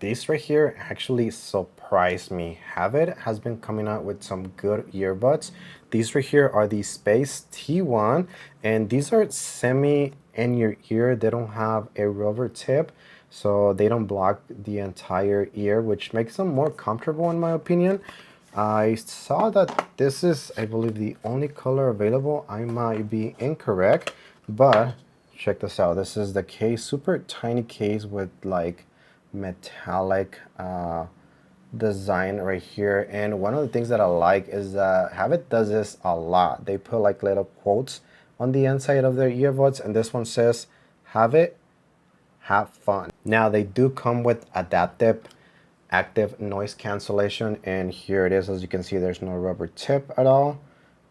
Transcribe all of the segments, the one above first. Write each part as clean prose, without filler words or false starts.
This right here actually surprised me. Havit has been coming out with some good earbuds. These right here are the Space T1, and these are semi in your ear. They don't have a rubber tip, so they don't block the entire ear, which makes them more comfortable in my opinion. I saw that this is, I believe, the only color available. I might be incorrect, but check this out. This is the case, super tiny case with like metallic design right here. And one of the things that I like is that Habit does this a lot. They put like little quotes on the inside of their earbuds, and this one says, "Have it, have fun." Now they do come with adaptive active noise cancellation, and here it is. As you can see, there's no rubber tip at all.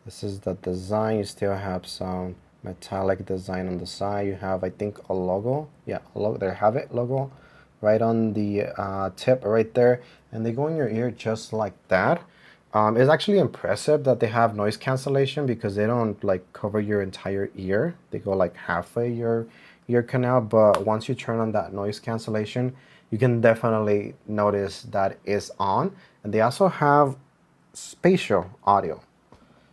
This is the design. You still have some metallic design on the side. You have, I think, a logo. Yeah, a logo. There, have it logo right on the tip right there, and they go in your ear just like that. It's actually impressive that they have noise cancellation because they don't like cover your entire ear. They go like halfway your ear canal, but once you turn on that noise cancellation, you can definitely notice that it's on. And they also have spatial audio.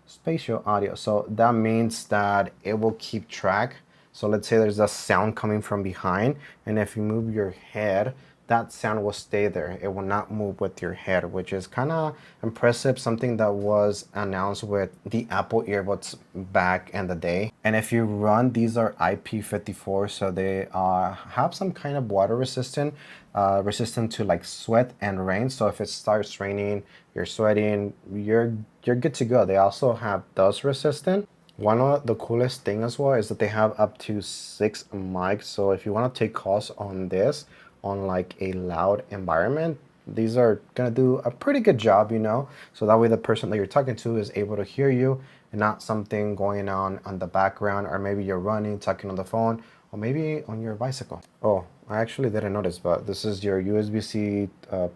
Spatial audio. So that means that it will keep track. So let's say there's a sound coming from behind, and if you move your head, that sound will stay there. It will not move with your head, which is kind of impressive, something that was announced with the Apple earbuds back in the day. And if you run, these are IP54, so they have some kind of water resistant to like sweat and rain. So if it starts raining, you're sweating, you're good to go. They also have dust resistant. One of the coolest thing as well is that they have up to 6 mics. So if you want to take calls on this, on like a loud environment, these are gonna do a pretty good job, you know. So that way the person that you're talking to is able to hear you and not something going on the background, or maybe you're running, talking on the phone, or maybe on your bicycle. Oh, I actually didn't notice, but this is your USB-C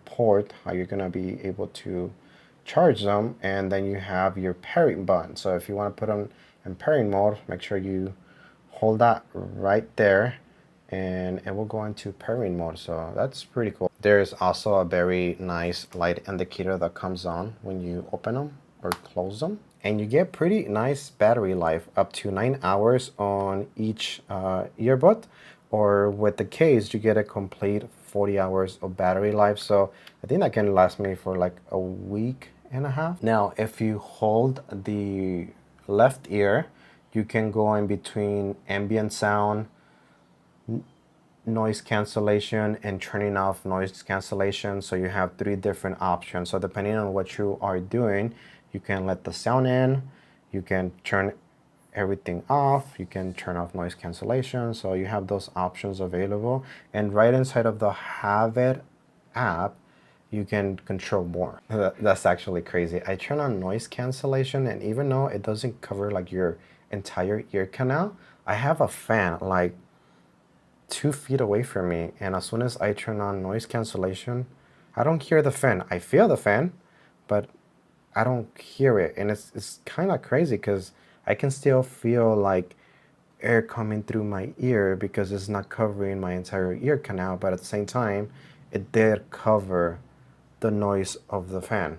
port, how you're gonna be able to charge them, and then you have your pairing button. So if you want to put them in pairing mode, make sure you hold that right there, and it will go into pairing mode. So that's pretty cool. There's also a very nice light indicator that comes on when you open them or close them, and you get pretty nice battery life, up to 9 hours on each earbud, or with the case you get a complete 40 hours of battery life. So I think that can last me for like a week and a half. Now if you hold the left ear, you can go in between ambient sound, noise cancellation, and turning off noise cancellation. So you have 3 different options. So depending on what you are doing, you can let the sound in, you can turn everything off, you can turn off noise cancellation. So you have those options available, and right inside of the Havit app you can control more. That's actually crazy. I turn on noise cancellation, and even though it doesn't cover like your entire ear canal, I have a fan like 2 feet away from me, and as soon as I turn on noise cancellation, I don't hear the fan. I feel the fan, but I don't hear it. And it's kind of crazy because I can still feel like air coming through my ear because it's not covering my entire ear canal, but at the same time it did cover the noise of the fan.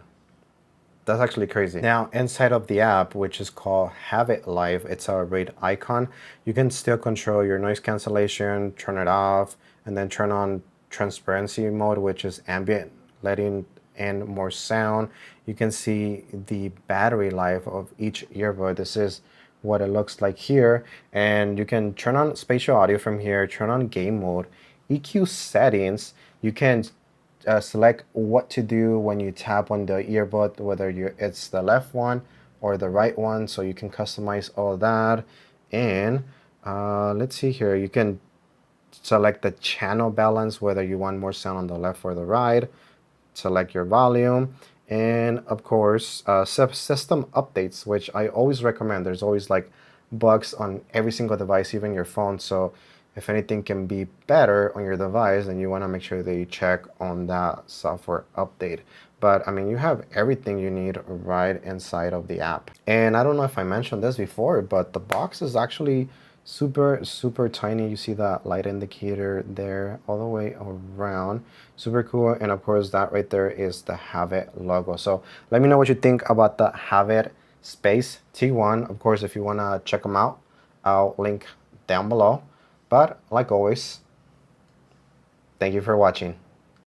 That's actually crazy. Now, inside of the app, which is called Havit Live, it's a red icon. You can still control your noise cancellation, turn it off, and then turn on transparency mode, which is ambient, letting in more sound. You can see the battery life of each earbud. This is what it looks like here. And you can turn on spatial audio from here, turn on game mode, EQ settings. You can select what to do when you tap on the earbud, whether it's the left one or the right one, so you can customize all that. And let's see here, you can select the channel balance, whether you want more sound on the left or the right, select your volume, and of course system updates, which I always recommend. There's always like bugs on every single device, even your phone. So if anything can be better on your device, then you want to make sure that you check on that software update. But I mean, you have everything you need right inside of the app. And I don't know if I mentioned this before, but the box is actually super tiny. You see that light indicator there all the way around. Super cool. And of course, that right there is the Havit logo. So let me know what you think about the Havit Space T1. Of course, if you want to check them out, I'll link down below. But like always, thank you for watching.